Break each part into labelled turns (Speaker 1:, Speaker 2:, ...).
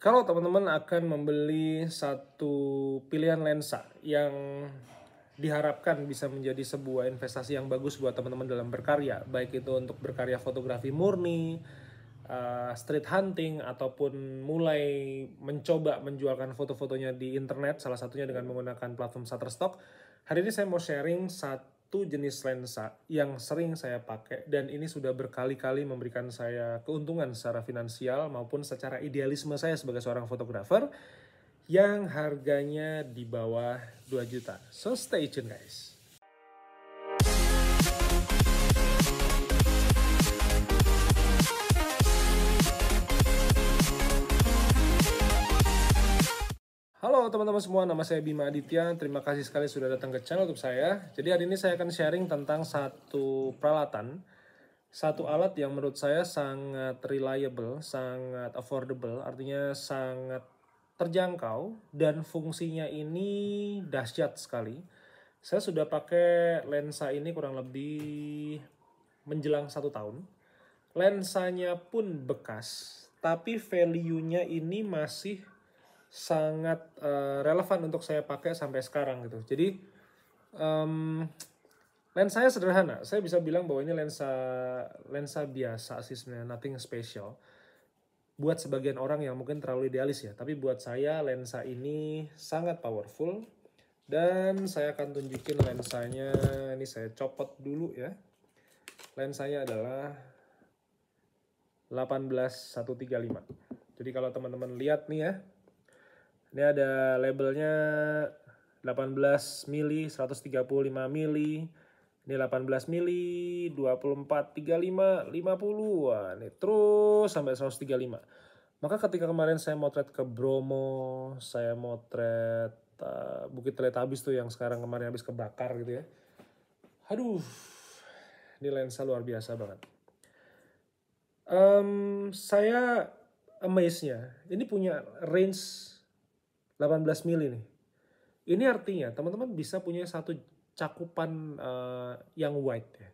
Speaker 1: Kalau teman-teman akan membeli satu pilihan lensa yang diharapkan bisa menjadi sebuah investasi yang bagus buat teman-teman dalam berkarya, baik itu untuk berkarya fotografi murni, street hunting, ataupun mulai mencoba menjualkan foto-fotonya di internet, salah satunya dengan menggunakan platform Shutterstock. Hari ini saya mau sharing satu jenis lensa yang sering saya pakai dan ini sudah berkali-kali memberikan saya keuntungan secara finansial maupun secara idealisme saya sebagai seorang fotografer yang harganya di bawah 2 juta. So stay tune guys. Halo teman-teman semua, nama saya Bima Aditya. Terima kasih sekali sudah datang ke channel YouTube saya. Jadi hari ini saya akan sharing tentang satu peralatan, satu alat yang menurut saya sangat reliable, sangat affordable, artinya sangat terjangkau dan fungsinya ini dahsyat sekali. Saya sudah pakai lensa ini kurang lebih menjelang 1 tahun. Lensanya pun bekas, tapi value-nya ini masih sangat relevan untuk saya pakai sampai sekarang gitu. Jadi lensanya sederhana. Saya bisa bilang bahwa ini lensa biasa sih sebenarnya, nothing special. Buat sebagian orang yang mungkin terlalu idealis ya, tapi buat saya lensa ini sangat powerful. Dan saya akan tunjukin lensanya. Ini saya copot dulu ya. Lensanya adalah 18135. Jadi kalau teman-teman lihat nih ya, ini ada labelnya 18 mili, 135 mili, ini 18 mili, 24, 35, 50, wah ini terus sampai 135. Maka ketika kemarin saya motret ke Bromo, saya motret Bukit Teletabis tuh yang sekarang kemarin habis kebakar gitu ya. Aduh, ini lensa luar biasa banget. Saya amaze-nya, ini punya range 18 mili nih. Ini artinya teman-teman bisa punya satu cakupan yang wide ya.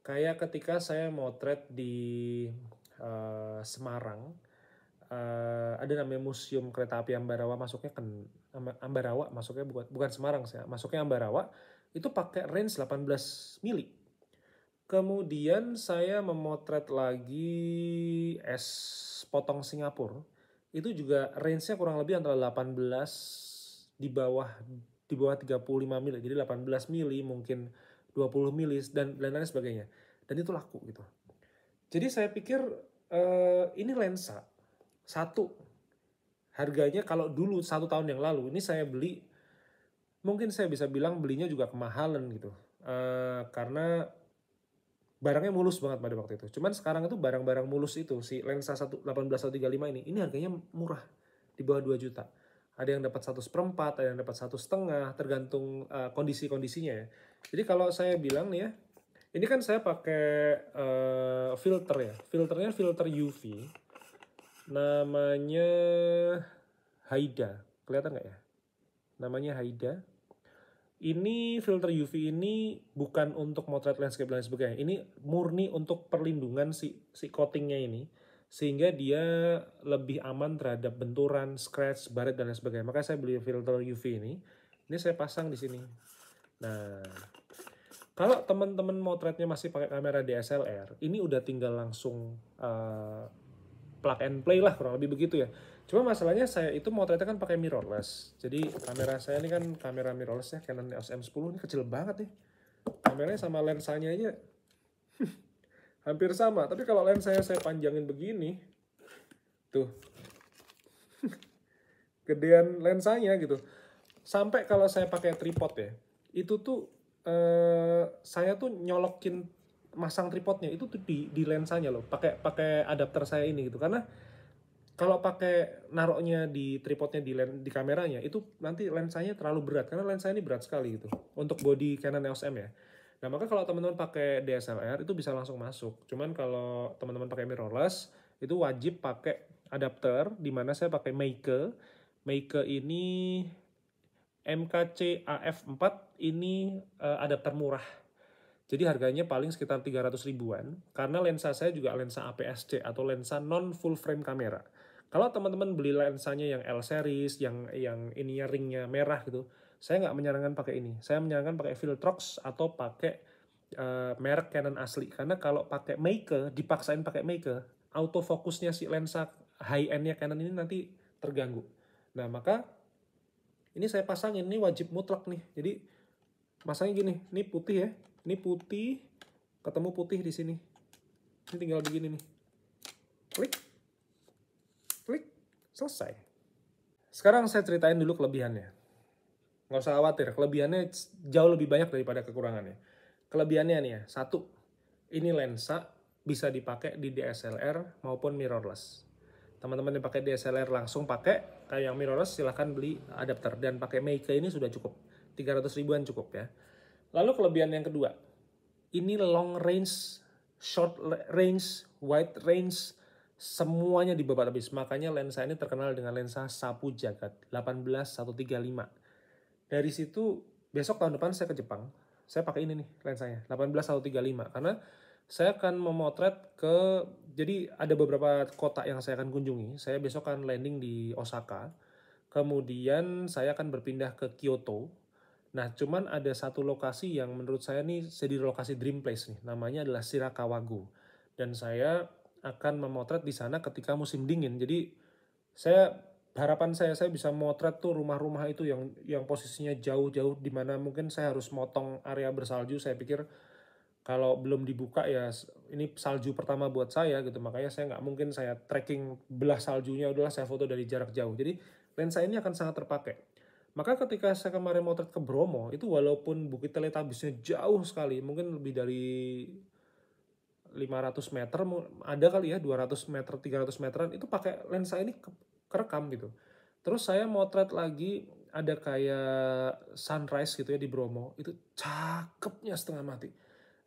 Speaker 1: Kayak ketika saya motret di Semarang, ada namanya Museum Kereta Api Ambarawa, masuknya Ambarawa, masuknya bukan Semarang saya, masuknya Ambarawa, itu pakai range 18 mili. Kemudian saya memotret lagi es potong Singapura. Itu juga range-nya kurang lebih antara 18 di bawah 35 mili. Jadi 18 mili, mungkin 20 mili dan lain-lain sebagainya. Dan itu laku gitu. Jadi saya pikir ini lensa satu. Harganya kalau dulu 1 tahun yang lalu ini saya beli, mungkin saya bisa bilang belinya juga kemahalan gitu. Karena barangnya mulus banget pada waktu itu. Cuman sekarang itu barang-barang mulus itu, si lensa 18135 ini harganya murah, di bawah 2 juta. Ada yang dapat 1/4, ada yang dapat 1,5, tergantung kondisi-kondisinya ya. Jadi kalau saya bilang nih ya, ini kan saya pakai filter ya. Filternya filter UV. Namanya Haida. Kelihatan nggak ya? Namanya Haida. Ini filter UV ini bukan untuk motret landscape dan sebagainya. Ini murni untuk perlindungan si coatingnya ini, sehingga dia lebih aman terhadap benturan, scratch, baret dan lain sebagainya. Makanya saya beli filter UV ini. Ini saya pasang di sini. Nah, kalau teman-teman motretnya masih pakai kamera DSLR, ini udah tinggal langsung plug and play lah, kurang lebih begitu ya. Cuma masalahnya saya itu motretnya kan pakai mirrorless. Jadi kamera saya ini kan kamera mirrorless ya, Canon EOS M10, ini kecil banget nih. Kameranya sama lensanya aja hampir sama. Tapi kalau lensanya saya panjangin begini, tuh gedean lensanya gitu. Sampai kalau saya pakai tripod ya, itu tuh saya tuh nyolokin, masang tripodnya itu tuh di lensanya loh, pakai adapter saya ini gitu. Karena kalau pakai naroknya di tripodnya di kameranya, itu nanti lensanya terlalu berat, karena lensa ini berat sekali gitu untuk body Canon EOS M ya. Nah, maka kalau teman-teman pakai DSLR itu bisa langsung masuk. Cuman kalau teman-teman pakai mirrorless itu wajib pakai adapter, di mana saya pakai Meike. Meike ini MKC AF4, ini adapter murah. Jadi harganya paling sekitar 300 ribuan, karena lensa saya juga lensa APS-C atau lensa non full frame kamera. Kalau teman-teman beli lensanya yang L series, yang ininya ringnya merah gitu, saya nggak menyarankan pakai ini. Saya menyarankan pakai Viltrox atau pakai merek Canon asli. Karena kalau pakai Meike, dipaksain pakai Meike, autofokusnya si lensa high endnya Canon ini nanti terganggu. Nah maka ini saya pasangin, ini wajib mutlak nih. Jadi masangnya gini, ini putih ya, ini putih, ketemu putih di sini. Ini tinggal begini nih, klik, klik, selesai. Sekarang saya ceritain dulu kelebihannya. Nggak usah khawatir, kelebihannya jauh lebih banyak daripada kekurangannya. Kelebihannya nih ya, satu, ini lensa bisa dipakai di DSLR maupun mirrorless. Teman-teman yang pakai DSLR langsung pakai, kayak yang mirrorless silahkan beli adapter. Dan pakai Meike ini sudah cukup, 300 ribuan cukup ya. Lalu kelebihan yang kedua, ini long range, short range, wide range, semuanya di babat habis. Makanya lensa ini terkenal dengan lensa sapu jagat 18135. Dari situ besok tahun depan saya ke Jepang, saya pakai ini nih lensanya 18135 karena saya akan memotret jadi ada beberapa kota yang saya akan kunjungi. Saya besok akan landing di Osaka, kemudian saya akan berpindah ke Kyoto. Nah, cuman ada satu lokasi yang menurut saya nih jadi lokasi dream place nih. Namanya adalah Shirakawa-go. Dan saya akan memotret di sana ketika musim dingin. Jadi harapan saya bisa motret tuh rumah-rumah itu yang posisinya jauh-jauh, di mana mungkin saya harus motong area bersalju. Saya pikir kalau belum dibuka ya ini salju pertama buat saya gitu. Makanya saya nggak mungkin saya tracking belah saljunya, udahlah saya foto dari jarak jauh. Jadi lensa ini akan sangat terpakai. Maka ketika saya kemarin motret ke Bromo, itu walaupun Bukit Teletabisnya jauh sekali, mungkin lebih dari 500 meter, ada kali ya 200 meter, 300 meteran, itu pakai lensa ini kerekam gitu. Terus saya motret lagi, ada kayak sunrise gitu ya di Bromo, itu cakepnya setengah mati.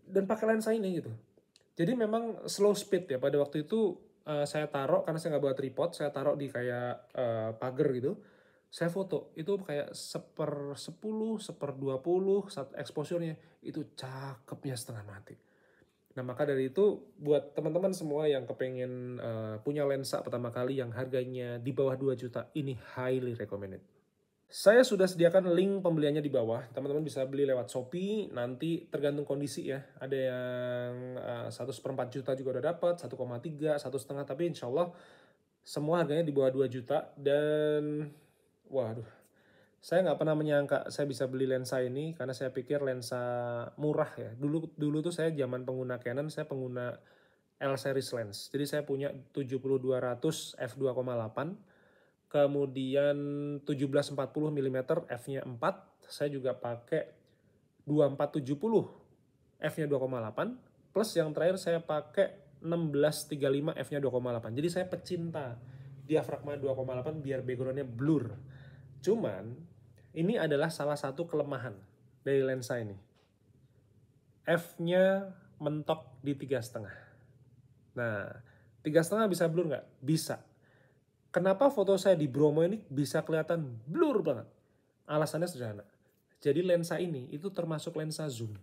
Speaker 1: Dan pakai lensa ini gitu. Jadi memang slow speed ya, pada waktu itu saya taruh, karena saya nggak bawa tripod, saya taruh di kayak pagar gitu. Saya foto, itu kayak 1/10, 1/20, saat exposure-nya, itu cakepnya setengah mati. Nah maka dari itu buat teman-teman semua yang kepengen punya lensa pertama kali yang harganya di bawah 2 juta, ini highly recommended. Saya sudah sediakan link pembeliannya di bawah, teman-teman bisa beli lewat Shopee, nanti tergantung kondisi ya, ada yang 1/4 juta juga udah dapat, 1,3, 1,5, tapi insya Allah semua harganya di bawah 2 juta, dan waduh, saya nggak pernah menyangka saya bisa beli lensa ini karena saya pikir lensa murah ya. Dulu tuh saya zaman pengguna Canon, saya pengguna L series lens. Jadi saya punya 70-200 f2,8, kemudian 17-40 mm f-nya 4. Saya juga pakai 24-70 f-nya 2,8, plus yang terakhir saya pakai 16-35 f-nya 2,8. Jadi saya pecinta diafragma 2,8 biar backgroundnya blur. Cuman ini adalah salah satu kelemahan dari lensa ini. F-nya mentok di 3,5. Nah, 3,5 bisa blur nggak? Bisa. Kenapa foto saya di Bromo ini bisa kelihatan blur banget? Alasannya sederhana. Jadi lensa ini itu termasuk lensa zoom.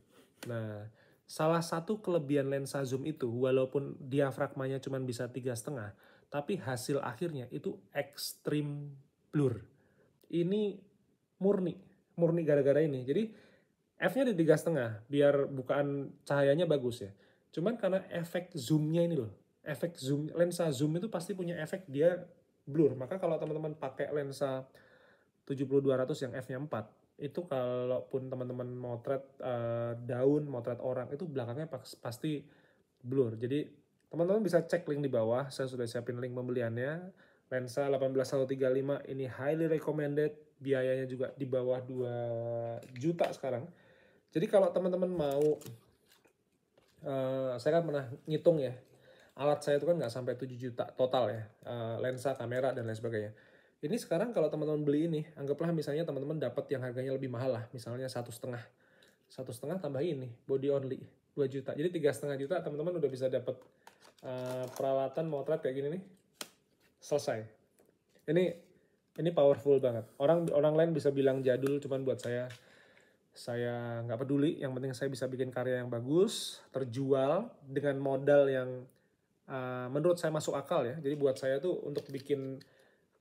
Speaker 1: Nah, salah satu kelebihan lensa zoom itu, walaupun diafragmanya cuma bisa 3,5, tapi hasil akhirnya itu ekstrim blur. Ini murni gara-gara ini. Jadi f-nya di 3,5 biar bukaan cahayanya bagus ya. Cuman karena efek zoomnya ini loh, efek zoom, lensa zoom itu pasti punya efek dia blur. Maka kalau teman-teman pakai lensa 70-200 yang f-nya 4, itu kalaupun teman-teman motret daun, motret orang, itu belakangnya pasti blur. Jadi teman-teman bisa cek link di bawah, saya sudah siapin link pembeliannya. Lensa 18135 ini highly recommended, biayanya juga di bawah 2 juta sekarang. Jadi kalau teman-teman mau, saya kan pernah ngitung ya, alat saya itu kan nggak sampai 7 juta total ya, lensa, kamera, dan lain sebagainya. Ini sekarang kalau teman-teman beli ini, anggaplah misalnya teman-teman dapat yang harganya lebih mahal lah, misalnya 1,5. 1,5 tambah ini, body only, 2 juta. Jadi 3,5 juta teman-teman udah bisa dapat peralatan motret kayak gini nih, selesai. Ini powerful banget. Orang lain bisa bilang jadul, cuman buat saya nggak peduli. Yang penting saya bisa bikin karya yang bagus, terjual dengan modal yang menurut saya masuk akal ya. Jadi buat saya tuh untuk bikin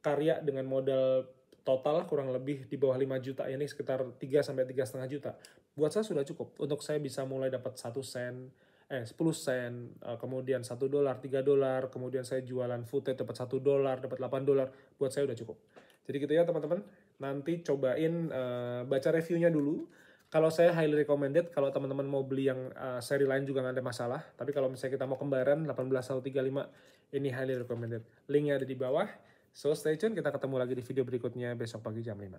Speaker 1: karya dengan modal total kurang lebih di bawah 5 juta, ini sekitar 3 sampai 3,5 juta. Buat saya sudah cukup untuk saya bisa mulai dapat 1 sen, 10 sen, kemudian $1, $3, kemudian saya jualan footage dapat $1, dapat $8. Buat saya udah cukup. Jadi gitu ya teman-teman. Nanti cobain baca reviewnya dulu. Kalau saya highly recommended, kalau teman-teman mau beli yang seri lain juga nggak ada masalah. Tapi kalau misalnya kita mau kembaran 18135, ini highly recommended. Linknya ada di bawah. So stay tune, kita ketemu lagi di video berikutnya besok pagi jam 5.